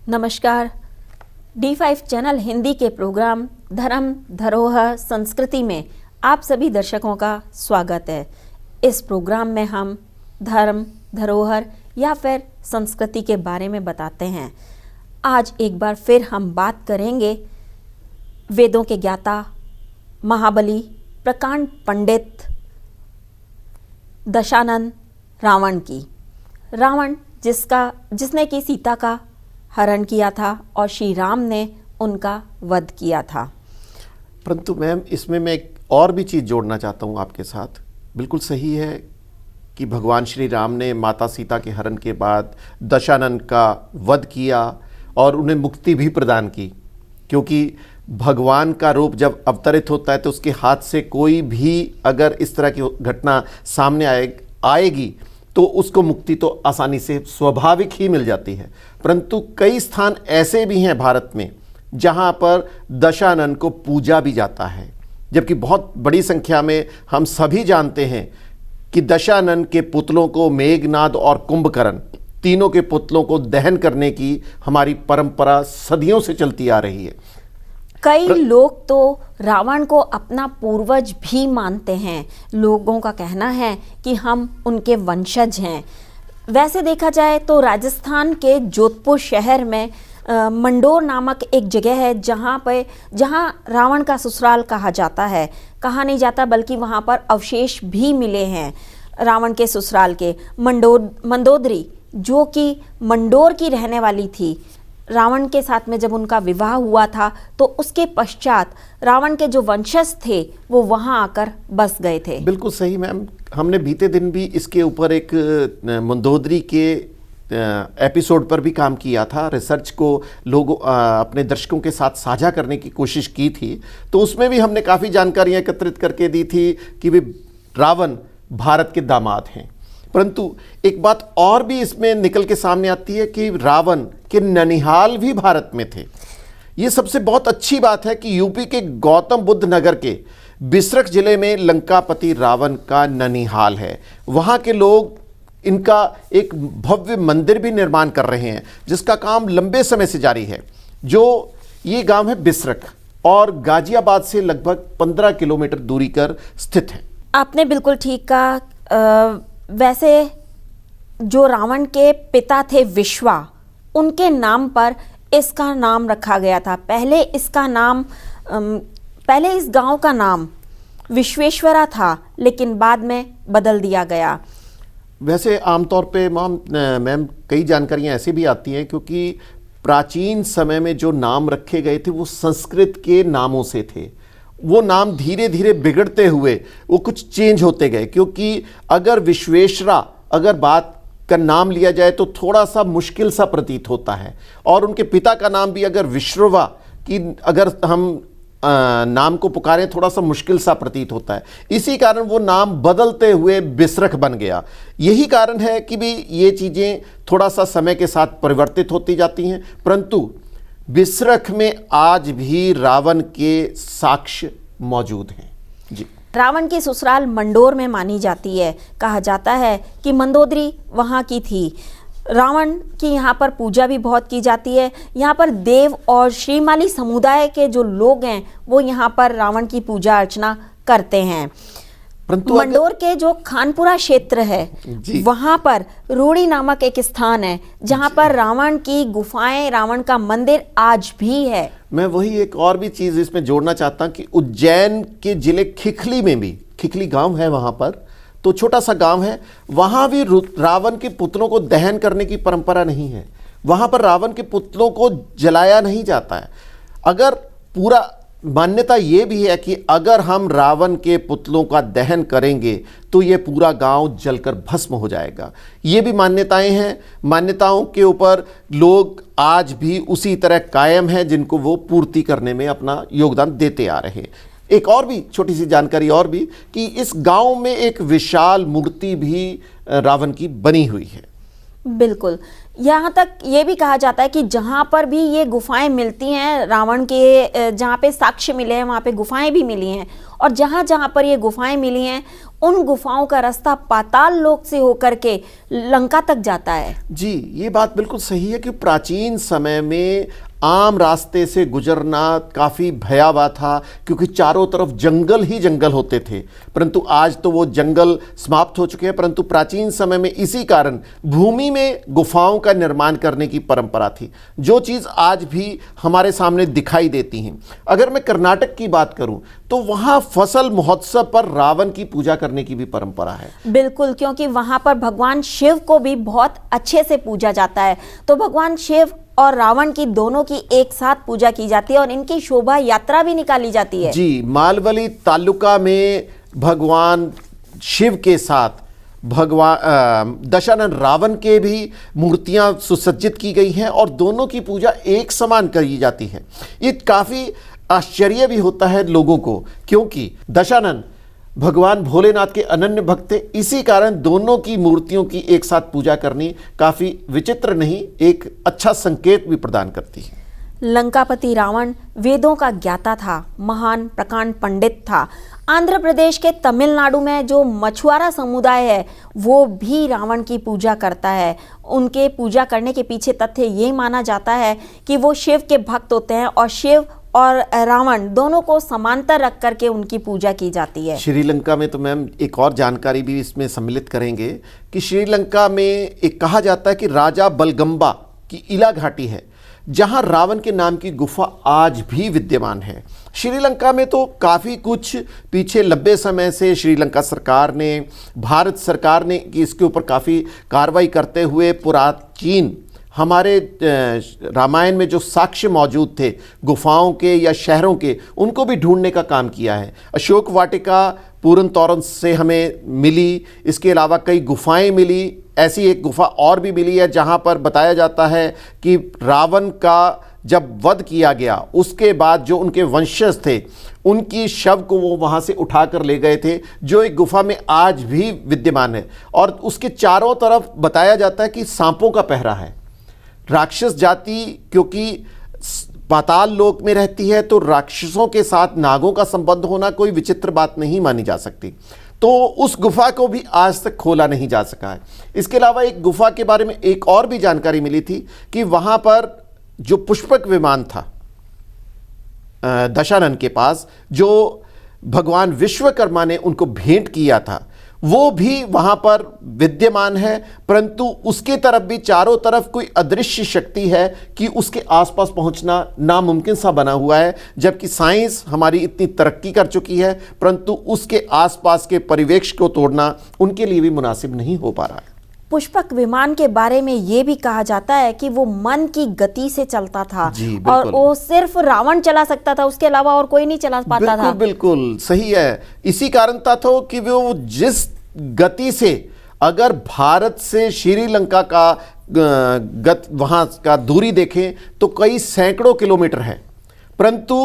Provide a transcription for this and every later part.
नमस्कार। D5 channel Hindi के programme धर्म धरोहर संस्कृति में आप सभी दर्शकों का स्वागत है। इस प्रोग्राम में हम धर्म धरोहर या फिर संस्कृति के बारे में बताते हैं। आज एक बार फिर हम बात करेंगे वेदों के ज्ञाता महाबली प्रकांड पंडित दशानन रावण की। रावण जिसने कि सीता का हरण किया था और श्री राम ने उनका वध किया था। परंतु मैम, इसमें मैं एक और भी चीज़ जोड़ना चाहता हूँ आपके साथ। बिल्कुल सही है कि भगवान श्री राम ने माता सीता के हरण के बाद दशानन का वध किया और उन्हें मुक्ति भी प्रदान की, क्योंकि भगवान का रूप जब अवतरित होता है तो उसके हाथ से कोई भी अगर इस तरह की घटना सामने आएगी तो उसको मुक्ति तो आसानी से स्वाभाविक ही मिल जाती है। परंतु कई स्थान ऐसे भी हैं भारत में जहां पर दशानन को पूजा भी जाता है, जबकि बहुत बड़ी संख्या में हम सभी जानते हैं कि दशानन के पुतलों को मेघनाद और कुंभकर्ण तीनों के पुतलों को दहन करने की हमारी परंपरा सदियों से चलती आ रही है। कई लोग तो रावण को अपना पूर्वज भी मानते हैं। लोगों का कहना है कि हम उनके वंशज हैं। वैसे देखा जाए तो राजस्थान के जोधपुर शहर में मंडोर नामक एक जगह है जहां रावण का ससुराल कहा जाता है। कहा नहीं जाता बल्कि वहां पर अवशेष भी मिले हैं रावण के ससुराल के। मंदोदरी जो कि मंडोर की रहने वाली थी, रावण के साथ में जब उनका विवाह हुआ था तो उसके पश्चात रावण के जो वंशज थे वो वहां आकर बस गए थे। बिल्कुल सही मैम, हमने बीते दिन भी इसके ऊपर एक मंदोदरी के एपिसोड पर भी काम किया था। रिसर्च को लोग अपने दर्शकों के साथ साझा करने की कोशिश की थी, तो उसमें भी हमने काफ़ी जानकारियाँ एकत्रित करके दी थी कि वे रावण भारत के दामाद हैं। परंतु एक बात और भी इसमें निकल के सामने आती है कि रावण के ननिहाल भी भारत में थे। ये सबसे बहुत अच्छी बात है कि यूपी के गौतम बुद्ध नगर के बिसरख जिले में लंकापति रावण का ननिहाल है। वहाँ के लोग इनका एक भव्य मंदिर भी निर्माण कर रहे हैं, जिसका काम लंबे समय से जारी है। जो ये गांव है बिसरख और गाजियाबाद से लगभग 15 किलोमीटर दूरी पर स्थित है। आपने बिल्कुल ठीक कहा। वैसे जो रावण के पिता थे विश्वा, उनके नाम पर इसका नाम रखा गया था। पहले इस गांव का नाम विश्वेश्वरा था, लेकिन बाद में बदल दिया गया। वैसे आमतौर पे मैम कई जानकारियां ऐसी भी आती हैं, क्योंकि प्राचीन समय में जो नाम रखे गए थे वो संस्कृत के नामों से थे। वो नाम धीरे धीरे बिगड़ते हुए वो कुछ चेंज होते गए, क्योंकि अगर विश्वेश्वरा बात का नाम लिया जाए तो थोड़ा सा मुश्किल सा प्रतीत होता है, और उनके पिता का नाम भी अगर विश्रवा की अगर हम नाम को पुकारें थोड़ा सा मुश्किल सा प्रतीत होता है। इसी कारण वो नाम बदलते हुए बिसरख बन गया। यही कारण है कि भी ये चीज़ें थोड़ा सा समय के साथ परिवर्तित होती जाती हैं, परंतु बिसरख में आज भी रावण के साक्ष्य मौजूद हैं। जी, रावण की ससुराल मंडोर में मानी जाती है। कहा जाता है कि मंदोदरी वहाँ की थी। रावण की यहाँ पर पूजा भी बहुत की जाती है। यहाँ पर देव और श्रीमाली समुदाय के जो लोग हैं वो यहाँ पर रावण की पूजा अर्चना करते हैं। परंतु मंडोर के जो खानपुरा क्षेत्र है वहां पर रूड़ी नामक एक स्थान है जहां पर रावण की गुफाएं, रावण का मंदिर आज भी है। मैं वही एक और भी चीज इसमें जोड़ना चाहता हूं कि उज्जैन के जिले खिखली में भी, खिखली गांव है वहां पर, तो छोटा सा गांव है, वहां भी रावण के पुतलों को दहन करने की परंपरा नहीं है। वहां पर रावण के पुतलों को जलाया नहीं जाता है। अगर पूरा मान्यता ये भी है कि अगर हम रावण के पुतलों का दहन करेंगे तो ये पूरा गांव जलकर भस्म हो जाएगा। ये भी मान्यताएं हैं। मान्यताओं के ऊपर लोग आज भी उसी तरह कायम हैं, जिनको वो पूर्ति करने में अपना योगदान देते आ रहे हैं। एक और भी छोटी सी जानकारी और भी कि इस गांव में एक विशाल मूर्ति भी रावण की बनी हुई है। बिल्कुल, यहाँ तक ये भी कहा जाता है कि जहाँ पर भी ये गुफाएं मिलती हैं रावण के, जहाँ पे साक्ष्य मिले हैं वहाँ पे गुफाएं भी मिली हैं, और जहाँ जहाँ पर ये गुफाएं मिली हैं उन गुफाओं का रास्ता पाताल लोक से होकर के लंका तक जाता है। जी, ये बात बिल्कुल सही है कि प्राचीन समय में आम रास्ते से गुजरना काफ़ी भयावह था, क्योंकि चारों तरफ जंगल ही जंगल होते थे। परंतु आज तो वो जंगल समाप्त हो चुके हैं, परंतु प्राचीन समय में इसी कारण भूमि में गुफाओं का निर्माण करने की परंपरा थी, जो चीज़ आज भी हमारे सामने दिखाई देती हैं। अगर मैं कर्नाटक की बात करूं तो वहाँ फसल महोत्सव पर रावण की पूजा करने की भी परंपरा है। बिल्कुल, क्योंकि वहां पर भगवान शिव को भी बहुत अच्छे से पूजा जाता है। तो भगवान शिव और रावण की दोनों की एक साथ पूजा की जाती है और इनकी शोभा यात्रा भी निकाली जाती है। जी, मालवली तालुका में भगवान शिव के साथ भगवान दशानन रावण के भी मूर्तियां सुसज्जित की गई हैं और दोनों की पूजा एक समान की जाती है। ये काफ़ी आश्चर्य भी होता है लोगों को, क्योंकि दशानन भगवान भोलेनाथ के अनन्य भक्त थे। इसी कारण दोनों की मूर्तियों की एक साथ पूजा करनी काफ़ी विचित्र नहीं, एक अच्छा संकेत भी प्रदान करती है। लंकापति रावण वेदों का ज्ञाता था, महान प्रकांड पंडित था। आंध्र प्रदेश के तमिलनाडु में जो मछुआरा समुदाय है वो भी रावण की पूजा करता है। उनके पूजा करने के पीछे तथ्य ये माना जाता है कि वो शिव के भक्त होते हैं और शिव और रावण दोनों को समांतर रख करके उनकी पूजा की जाती है। श्रीलंका में तो मैम एक और जानकारी भी इसमें सम्मिलित करेंगे कि श्रीलंका में एक कहा जाता है कि राजा बलगम्बा की इला घाटी है, जहां रावण के नाम की गुफा आज भी विद्यमान है। श्रीलंका में तो काफ़ी कुछ पीछे लंबे समय से श्रीलंका सरकार ने, भारत सरकार ने कि इसके ऊपर काफ़ी कार्रवाई करते हुए पुराचीन हमारे रामायण में जो साक्ष्य मौजूद थे गुफाओं के या शहरों के, उनको भी ढूंढने का काम किया है। अशोक वाटिका पूरन तोरन से हमें मिली, इसके अलावा कई गुफाएं मिली। ऐसी एक गुफा और भी मिली है जहां पर बताया जाता है कि रावण का जब वध किया गया उसके बाद जो उनके वंशज थे उनकी शव को वो वहाँ से उठाकर ले गए थे, जो एक गुफा में आज भी विद्यमान है। और उसके चारों तरफ बताया जाता है कि सांपों का पहरा है। राक्षस जाति क्योंकि पाताल लोक में रहती है, तो राक्षसों के साथ नागों का संबंध होना कोई विचित्र बात नहीं मानी जा सकती। तो उस गुफा को भी आज तक खोला नहीं जा सका है। इसके अलावा एक गुफा के बारे में एक और भी जानकारी मिली थी कि वहाँ पर जो पुष्पक विमान था दशानन के पास, जो भगवान विश्वकर्मा ने उनको भेंट किया था, वो भी वहां पर विद्यमान है। परंतु उसके तरफ भी चारों तरफ कोई अदृश्य शक्ति है कि उसके आसपास पहुंचना नामुमकिन सा बना हुआ है। जबकि साइंस हमारी इतनी तरक्की कर चुकी है, परंतु उसके आसपास के परिवेश को तोड़ना उनके लिए भी मुनासिब नहीं हो पा रहा है। पुष्पक विमान के बारे में ये भी कहा जाता है कि वो मन की गति से चलता था और वो सिर्फ रावण चला सकता था, उसके अलावा और कोई नहीं चला पाता था। बिल्कुल सही है। इसी कारण था तो कि वो जिस गति से, अगर भारत से श्रीलंका का वहाँ का दूरी देखें तो कई सैकड़ों किलोमीटर है, परंतु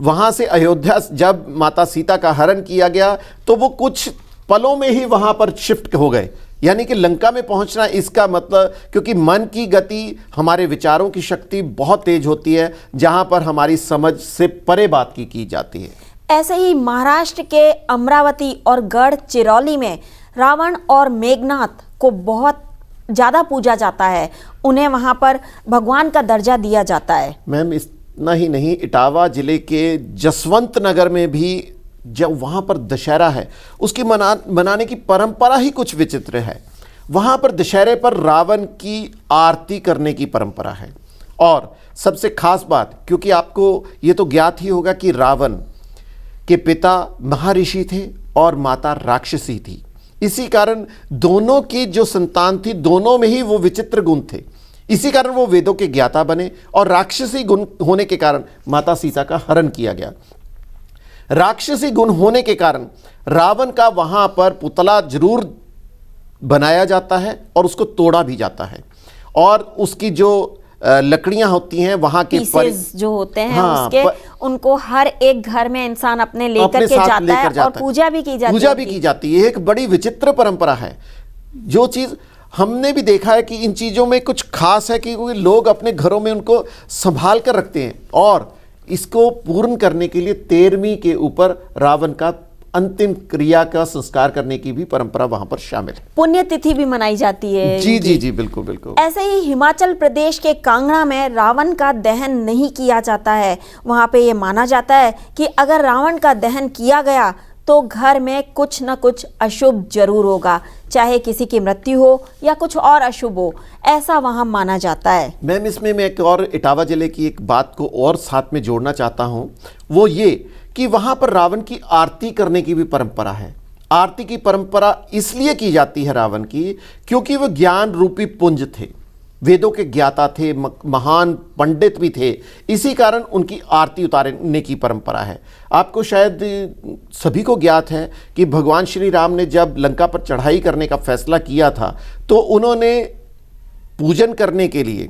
वहाँ से अयोध्या जब माता सीता का हरण किया गया तो वो कुछ पलों में ही वहाँ पर शिफ्ट हो गए। यानी कि लंका में पहुंचना, इसका मतलब क्योंकि मन की गति, हमारे विचारों की शक्ति बहुत तेज होती है, जहां पर हमारी समझ से परे बात की जाती है। ऐसे ही महाराष्ट्र के अमरावती और गढ़चिरौली में रावण और मेघनाथ को बहुत ज़्यादा पूजा जाता है। उन्हें वहां पर भगवान का दर्जा दिया जाता है। मैम इतना ही नहीं, इटावा जिले के जसवंत नगर में भी जब वहाँ पर दशहरा है, उसकी मनाने की परंपरा ही कुछ विचित्र है। वहाँ पर दशहरे पर रावण की आरती करने की परंपरा है। और सबसे खास बात, क्योंकि आपको ये तो ज्ञात ही होगा कि रावण के पिता महर्षि थे और माता राक्षसी थी। इसी कारण दोनों की जो संतान थी, दोनों में ही वो विचित्र गुण थे। इसी कारण वो वेदों के ज्ञाता बने और राक्षसी गुण होने के कारण माता सीता का हरण किया गया। राक्षसी गुण होने के कारण रावण का वहां पर पुतला जरूर बनाया जाता है और उसको तोड़ा भी जाता है। और उसकी जो लकड़ियां होती हैं वहां के जो होते हैं उसके उनको हर एक घर में इंसान अपने लेकर के जाता है और पूजा भी की जाती है। एक बड़ी विचित्र परंपरा है। जो चीज हमने भी देखा है कि इन चीजों में कुछ खास है कि लोग अपने घरों में उनको संभाल कर रखते हैं और इसको पूर्ण करने के लिए 13वीं के ऊपर रावण का अंतिम क्रिया का संस्कार करने की भी परंपरा वहां पर शामिल है। पुण्यतिथि भी मनाई जाती है जी इनकी। जी जी, बिल्कुल बिल्कुल। ऐसे ही हिमाचल प्रदेश के कांगड़ा में रावण का दहन नहीं किया जाता है। वहां पे ये माना जाता है कि अगर रावण का दहन किया गया तो घर में कुछ न कुछ अशुभ जरूर होगा, चाहे किसी की मृत्यु हो या कुछ और अशुभ हो, ऐसा वहां माना जाता है। मैम, इसमें मैं एक और इटावा जिले की एक बात को और साथ में जोड़ना चाहता हूं, वो ये कि वहां पर रावण की आरती करने की भी परंपरा है। आरती की परंपरा इसलिए की जाती है रावण की, क्योंकि वो ज्ञान रूपी पुंज थे, वेदों के ज्ञाता थे, महान पंडित भी थे, इसी कारण उनकी आरती उतारने की परंपरा है। आपको शायद सभी को ज्ञात है कि भगवान श्री राम ने जब लंका पर चढ़ाई करने का फैसला किया था तो उन्होंने पूजन करने के लिए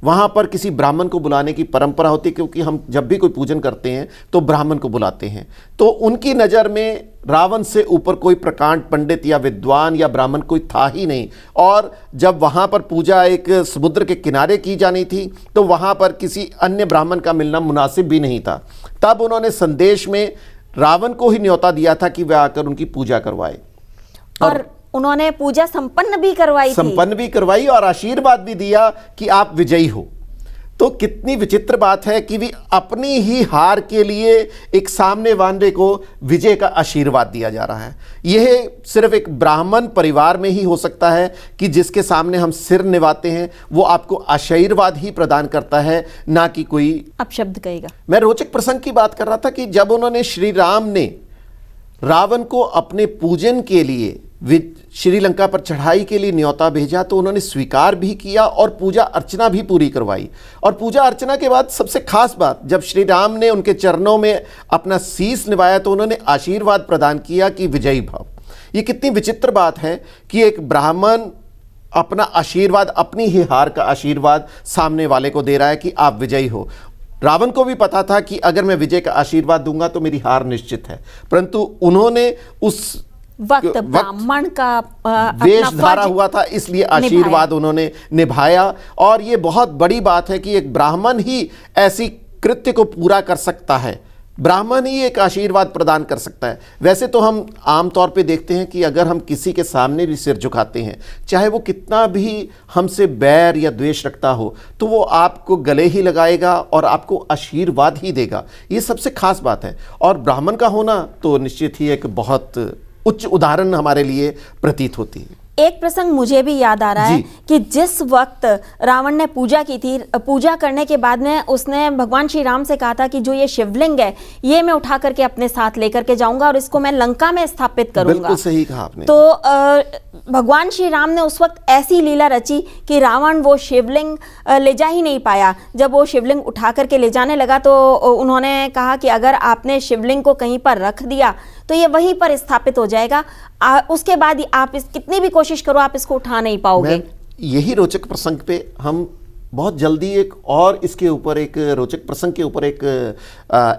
वहाँ पर किसी ब्राह्मण को बुलाने की परंपरा होती है, क्योंकि हम जब भी कोई पूजन करते हैं तो ब्राह्मण को बुलाते हैं। तो उनकी नज़र में रावण से ऊपर कोई प्रकांड पंडित या विद्वान या ब्राह्मण कोई था ही नहीं। और जब वहाँ पर पूजा एक समुद्र के किनारे की जानी थी तो वहाँ पर किसी अन्य ब्राह्मण का मिलना मुनासिब भी नहीं था। तब उन्होंने संदेश में रावण को ही न्योता दिया था कि वह आकर उनकी पूजा करवाए, और उन्होंने पूजा संपन्न भी करवाई और आशीर्वाद भी दिया कि आप विजयी हो। तो कितनी विचित्र बात है कि भी अपनी ही हार के लिए एक सामने वाले को विजय का आशीर्वाद दिया जा रहा है। यह सिर्फ एक ब्राह्मण परिवार में ही हो सकता है कि जिसके सामने हम सिर निभाते हैं वो आपको आशीर्वाद ही प्रदान करता है, ना कि कोई अपशब्द कहेगा। मैं रोचक प्रसंग की बात कर रहा था कि जब उन्होंने श्री राम ने रावण को अपने पूजन के लिए श्रीलंका पर चढ़ाई के लिए न्योता भेजा तो उन्होंने स्वीकार भी किया और पूजा अर्चना भी पूरी करवाई। और पूजा अर्चना के बाद सबसे खास बात, जब श्री राम ने उनके चरणों में अपना शीस निभाया तो उन्होंने आशीर्वाद प्रदान किया कि विजयी भव। ये कितनी विचित्र बात है कि एक ब्राह्मण अपना आशीर्वाद, अपनी ही हार का आशीर्वाद सामने वाले को दे रहा है कि आप विजयी हो। रावण को भी पता था कि अगर मैं विजय का आशीर्वाद दूंगा तो मेरी हार निश्चित है, परंतु उन्होंने उस वक्त ब्राह्मण का वेश धारा हुआ था, इसलिए आशीर्वाद उन्होंने निभाया। और ये बहुत बड़ी बात है कि एक ब्राह्मण ही ऐसी कृत्य को पूरा कर सकता है, ब्राह्मण ही एक आशीर्वाद प्रदान कर सकता है। वैसे तो हम आमतौर पे देखते हैं कि अगर हम किसी के सामने भी सिर झुकाते हैं, चाहे वो कितना भी हमसे बैर या द्वेष रखता हो, तो वो आपको गले ही लगाएगा और आपको आशीर्वाद ही देगा। ये सबसे खास बात है। और ब्राह्मण का होना तो निश्चित ही एक बहुत उच्च उदाहरण हमारे लिए प्रतीत होती है। एक प्रसंग मुझे भी याद आ रहा है कि जिस वक्त रावण ने पूजा की थी, पूजा करने के बाद में उसने भगवान श्री राम से कहा था कि जो ये शिवलिंग है ये मैं उठा करके अपने साथ लेकर के जाऊंगा और इसको मैं लंका में स्थापित करूंगा। बिल्कुल सही कहा आपने। तो भगवान श्री राम ने उस वक्त ऐसी लीला रची कि रावण वो शिवलिंग ले जा ही नहीं पाया। जब वो शिवलिंग उठा करके ले जाने लगा तो उन्होंने कहा कि अगर आपने शिवलिंग को कहीं पर रख दिया तो ये वहीं पर स्थापित हो जाएगा, उसके बाद आप कितनी भी कोशिश करो आप इसको उठा नहीं पाओगे। यही रोचक प्रसंग पे हम बहुत जल्दी एक और इसके ऊपर एक रोचक प्रसंग के ऊपर एक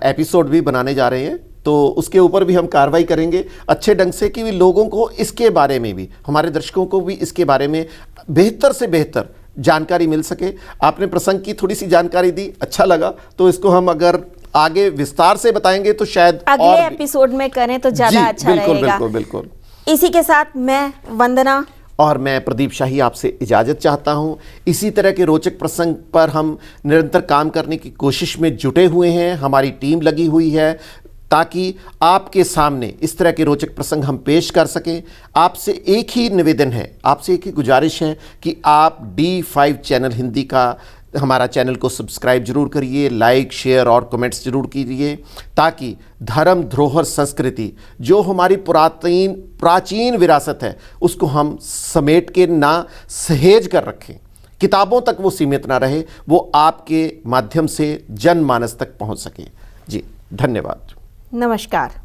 एपिसोड भी बनाने जा रहे हैं, तो उसके ऊपर भी हम कार्रवाई करेंगे अच्छे ढंग से कि लोगों को इसके बारे में भी, हमारे दर्शकों को भी इसके बारे में बेहतर से बेहतर जानकारी मिल सके। आपने प्रसंग की थोड़ी सी जानकारी दी, अच्छा लगा, तो इसको हम अगर आगे विस्तार से बताएंगे तो शायद अगले एपिसोड में करें तो ज्यादा अच्छा बिल्कुल, रहेगा। बिल्कुल बिल्कुल। इसी के साथ मैं वंदना और मैं प्रदीप शाही आपसे इजाज़त चाहता हूं। इसी तरह के रोचक प्रसंग पर हम निरंतर काम करने की कोशिश में जुटे हुए हैं, हमारी टीम लगी हुई है ताकि आपके सामने इस तरह के रोचक प्रसंग हम पेश कर सकें। आपसे एक ही निवेदन है, आपसे एक ही गुजारिश है कि आप D5 चैनल हिंदी का हमारा चैनल को सब्सक्राइब जरूर करिए, लाइक शेयर और कमेंट्स जरूर कीजिए, ताकि धर्म धरोहर संस्कृति जो हमारी प्राचीन विरासत है उसको हम समेट के ना सहेज कर रखें, किताबों तक वो सीमित ना रहे, वो आपके माध्यम से जनमानस तक पहुंच सके। जी धन्यवाद। नमस्कार।